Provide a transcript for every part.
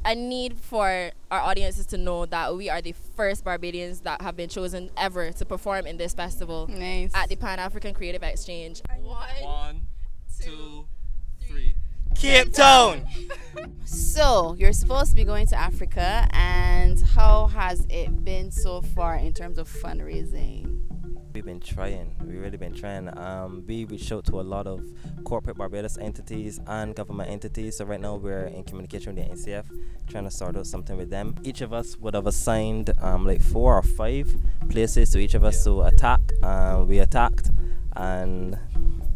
I need for our audiences to know that we are the first Barbadians that have been chosen ever to perform in this festival Nice. at the Pan African Creative Exchange. One, two, three. Cape Town. So, you're supposed to be going to Africa, and how has it been so far in terms of fundraising? We've been trying. We've really been trying. We reached out to a lot of corporate Barbados entities and government entities. So right now we're in communication with the NCF, trying to sort out something with them. Each of us would have assigned like 4 or 5 places to each of us to attack. We attacked, and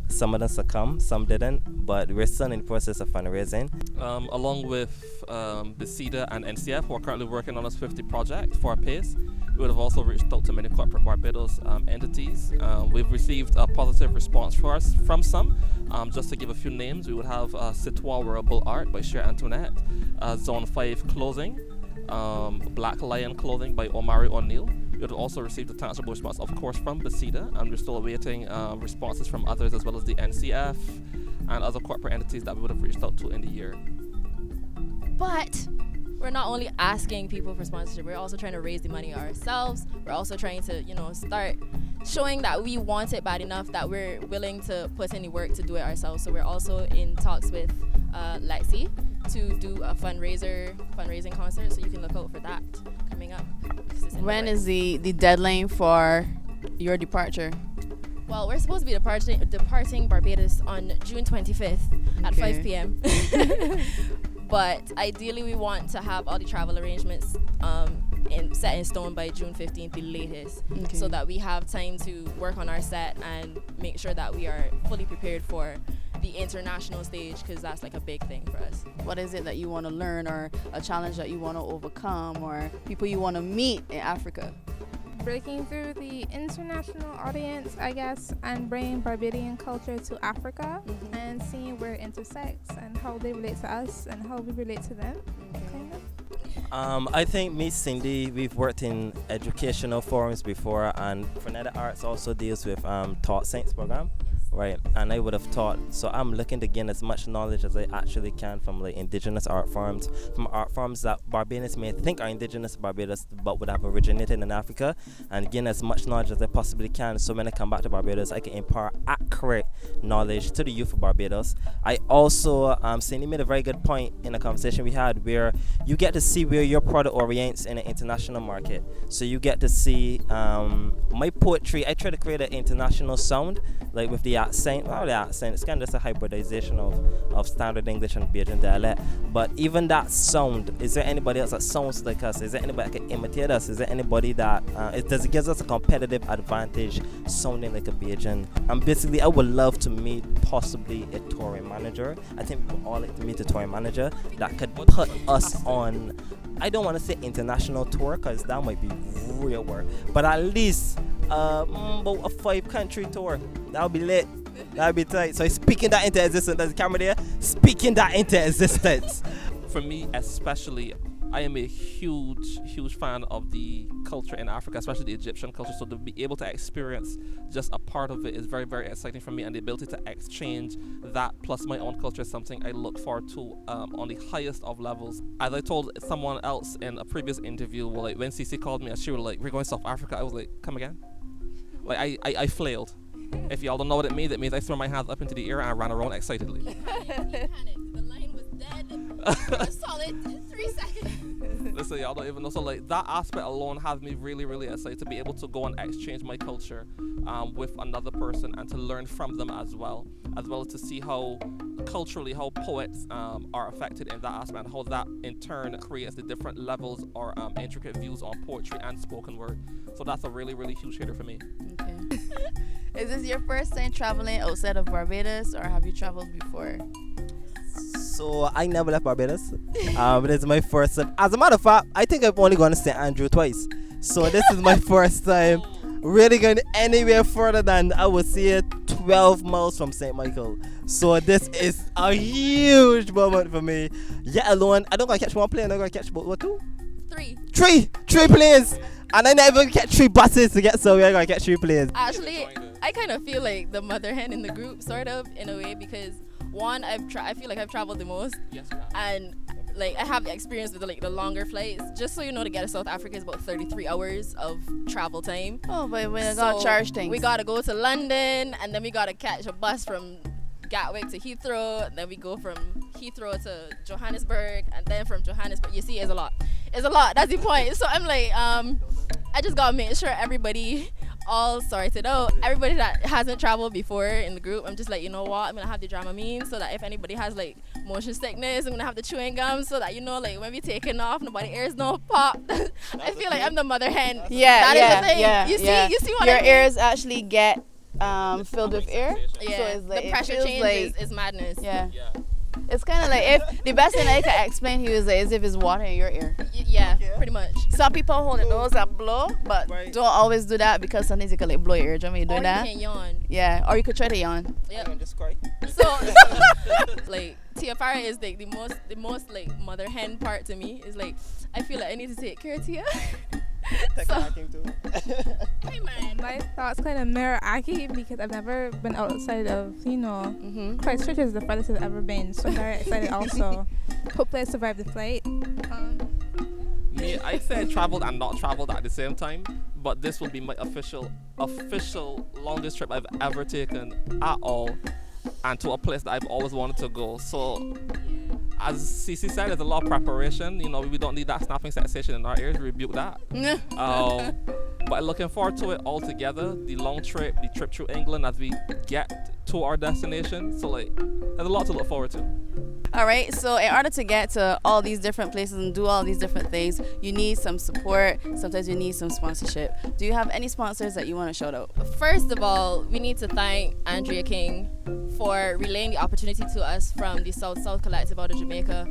some of them succumbed, some didn't. But we're still in the process of fundraising. Along with the CEDA and NCF, we're currently working on a 50 project for PACE. We would have also reached out to many corporate Barbados entities. We've received a positive response from some. Just to give a few names, we would have Citois Wearable Art by Cher Antoinette, Zone 5 Clothing, Black Lion Clothing by Omari O'Neill. We would have also received a tangible response, of course, from BASIDA, and we're still awaiting responses from others as well as the NCF and other corporate entities that we would have reached out to in the year. But we're not only asking people for sponsorship, we're also trying to raise the money ourselves. We're also trying to, start showing that we want it bad enough that we're willing to put in the work to do it ourselves. So we're also in talks with Lexi to do a fundraising concert. So you can look out for that coming up. When is the deadline for your departure? Well, we're supposed to be departing Barbados on June 25th at 5 p.m. But ideally, we want to have all the travel arrangements set in stone by June 15th, the latest, so that we have time to work on our set and make sure that we are fully prepared for the international stage, because that's like a big thing for us. What is it that you want to learn, or a challenge that you want to overcome, or people you want to meet in Africa? Breaking through the international audience, I guess, and bringing Barbadian culture to Africa, and seeing where it intersects and how they relate to us and how we relate to them. Kind of. I think me, Cindy, we've worked in educational forums before, and Frenetta Arts also deals with Taught Saints program. Right, and I would have taught, so I'm looking to gain as much knowledge as I actually can from like indigenous art forms, from art forms that Barbadians may think are indigenous to Barbados but would have originated in Africa, and gain as much knowledge as I possibly can, so when I come back to Barbados I can impart accurate knowledge to the youth of Barbados. I also, Cindy made a very good point in a conversation we had, where you get to see where your product orients in an international market. So you get to see my poetry. I try to create an international sound, like with the accent. Well, the accent, it's kind of just a hybridization of standard English and Bajan dialect. But even that sound, is there anybody else that sounds like us? Is there anybody that can imitate us? Is there anybody that does it gives us a competitive advantage sounding like a Bajan? And basically, I would love to meet possibly a touring manager. I think we would all like to meet a touring manager that could put us on, I don't want to say international tour, because that might be real work, but at least about a 5-country tour. That would be lit. That would be tight. So speaking that into existence, there's a camera there, speaking that into existence. For me especially, I am a huge fan of the culture in Africa, especially the Egyptian culture. So to be able to experience just a part of it is very, very exciting for me, and the ability to exchange that plus my own culture is something I look forward to on the highest of levels. As I told someone else in a previous interview, well, like when CC called me and she was like, "We're going to South Africa," I was like, "Come again?" Like I flailed. If y'all don't know what it means I threw my hands up into the air and I ran around excitedly. The line was dead for a solid 3 seconds. Listen, y'all don't even know. So like that aspect alone has me really, really excited to be able to go and exchange my culture with another person and to learn from them as well as to see how culturally how poets are affected in that aspect, and how that in turn creates the different levels or intricate views on poetry and spoken word. So that's a really, really huge hitter for me. Okay. Is this your first time traveling outside of Barbados, or have you traveled before? So I never left Barbados. But it's my first time. As a matter of fact, I think I've only gone to St. Andrew twice. So this is my first time really going anywhere further than, I would say, 12 miles from St. Michael. So this is a huge moment for me. Yet alone, I don't gotta catch one plane, I'm gonna catch what, 2? 3. 3 planes. And I never even catch 3 buses to get somewhere. I gotta catch 3 planes. Actually, I kind of feel like the mother hen in the group, sort of, in a way, because one, I feel like I've traveled the most, Yes, you have. and like I have experience with the longer flights. Just so you know, to get to South Africa is about 33 hours of travel time. Oh, but we got charge things. We gotta go to London, and then we gotta catch a bus from Gatwick to Heathrow, and then we go from Heathrow to Johannesburg, and then from Johannesburg, you see, it's a lot. That's the point. So I'm like, I just gotta make sure everybody all sorted out. Everybody that hasn't traveled before in the group, I'm just like, you know what, I'm gonna have the Dramamine, so that if anybody has like motion sickness, I'm gonna have the chewing gum, so that, you know, like when we taking off, nobody ears no pop. I feel like I'm the mother hen. Yeah, that is the thing. Yeah, you see what your I mean? ears actually get filled with air. Yeah, So it's like, the pressure it feels changes like, is madness. yeah. It's kind of like, if the best thing I can explain to you is, like, as if it's water in your ear. Yeah, pretty much. Some people hold their nose and blow, but Right. don't always do that, because sometimes you can like blow your eardrum when you're Or doing that. you can yawn. Yeah, or you could try to yawn. Yeah. And just cry. So like Tia is like the most like mother hen part to me is like, I feel like I need to take care of Tia. So, hey man. My thoughts kind of mirror Aki, because I've never been outside of, Mm-hmm. Christchurch is the farthest I've ever been, so I'm very excited also. Hopefully I survive the flight. Me, I say I traveled and not traveled at the same time, but this will be my official longest trip I've ever taken at all, and to a place that I've always wanted to go. So, as Cece said, there's a lot of preparation. You know, we don't need that snapping sensation in our ears. Rebuke that. But looking forward to it all together. The long trip, the trip through England as we get to our destination. So, like, there's a lot to look forward to. All right, so in order to get to all these different places and do all these different things, you need some support. Sometimes you need some sponsorship. Do you have any sponsors that you want to shout out? First of all, we need to thank Andrea King for relaying the opportunity to us from the South Collective out of Jamaica,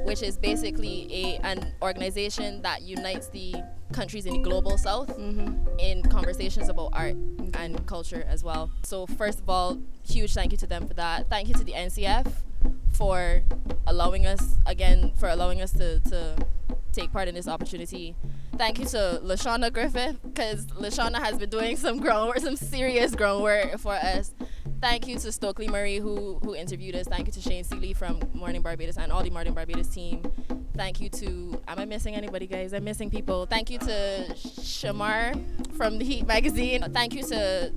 which is basically an organization that unites the countries in the global South in conversations about art and culture as well. So first of all, huge thank you to them for that. Thank you to the NCF for allowing us to take part in this opportunity. Thank you to LaShawna Griffith, because LaShawna has been doing some serious groundwork for us. Thank you to Stokely Murray who interviewed us. Thank you to Shane Seeley from Morning Barbados and all the Morning Barbados team. Thank you to, am I missing anybody, guys? I'm missing people. Thank you to Shamar from the Heat magazine. Thank you to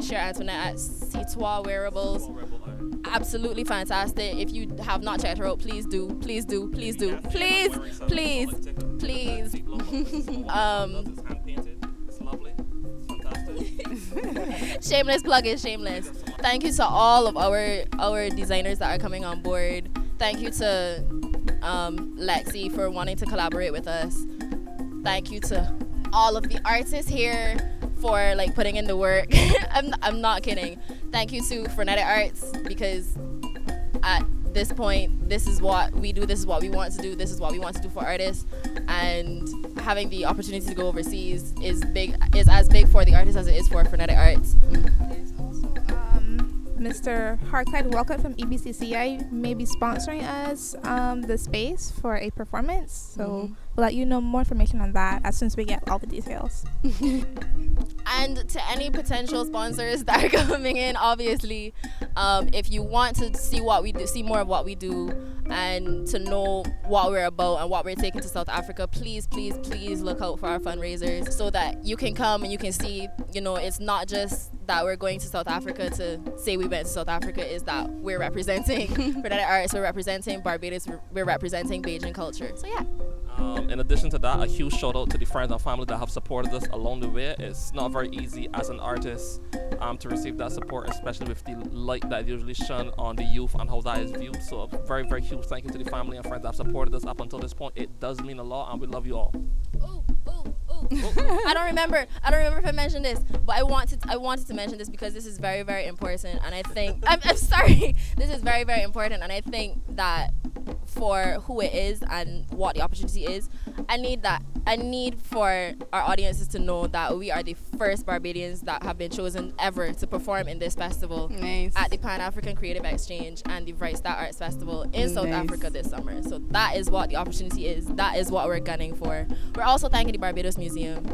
Cher Antoinette at Citois Wearables. Absolutely fantastic. If you have not checked her out, please do. Please. Shameless plug is shameless. Thank you to all of our designers that are coming on board. Thank you to Lexi for wanting to collaborate with us. Thank you to all of the artists here for like putting in the work. I'm not kidding. Thank you to Frenetic Arts, because at this point, this is what we do, this is what we want to do, this is what we want to do for artists, and having the opportunity to go overseas is as big for the artists as it is for Frenetic Arts. There's also Mr. Harclyde Walcott from EBCCI may be sponsoring us the space for a performance, so we'll let you know more information on that as soon as we get all the details. And to any potential sponsors that are coming in, obviously, if you want to see what we do, see more of what we do, and to know what we're about and what we're taking to South Africa, please look out for our fundraisers, so that you can come and you can see, you know, it's not just that we're going to South Africa to say we went to South Africa, is that we're representing Frenetic Arts, we're representing Barbados, we're representing Bajan culture. So yeah. In addition to that, a huge shout out to the friends and family that have supported us along the way. It's not very easy as an artist to receive that support, especially with the light that is usually shone on the youth and how that is viewed. So a very, very huge thank you to the family and friends that have supported us up until this point. It does mean a lot, and we love you all. I don't remember if I mentioned this, but I wanted to mention this because this is very, very important, and I think I'm sorry, this is very, very important, and I think that for who it is and what the opportunity is, I need for our audiences to know that we are the first Barbadians that have been chosen ever to perform in this festival. Nice. At the Pan-African Creative Exchange and the Bright Star Arts Festival in South Africa this summer. So that is what the opportunity is. That is what we're gunning for. We're also thanking the Barbados Museum.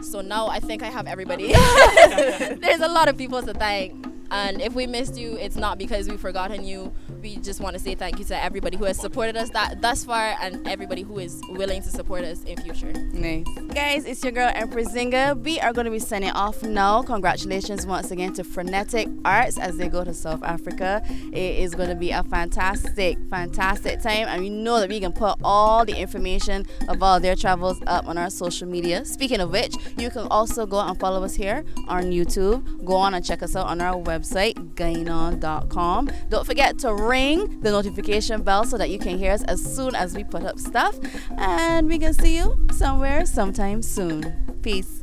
So now I think I have everybody. There's a lot of people to thank. And if we missed you, it's not because we've forgotten you. we just want to say thank you to everybody who has supported us thus far and everybody who is willing to support us in future. Nice. Guys, it's your girl Empress Zinga. We are going to be signing off now. Congratulations once again to Frenetic Arts as they go to South Africa. It is going to be a fantastic time, and we know that we can put all the information about their travels up on our social media. Speaking of which, you can also go and follow us here on YouTube. Go on and check us out on our website, gainon.com. Don't forget to ring the notification bell so that you can hear us as soon as we put up stuff, and we can see you somewhere sometime soon. Peace.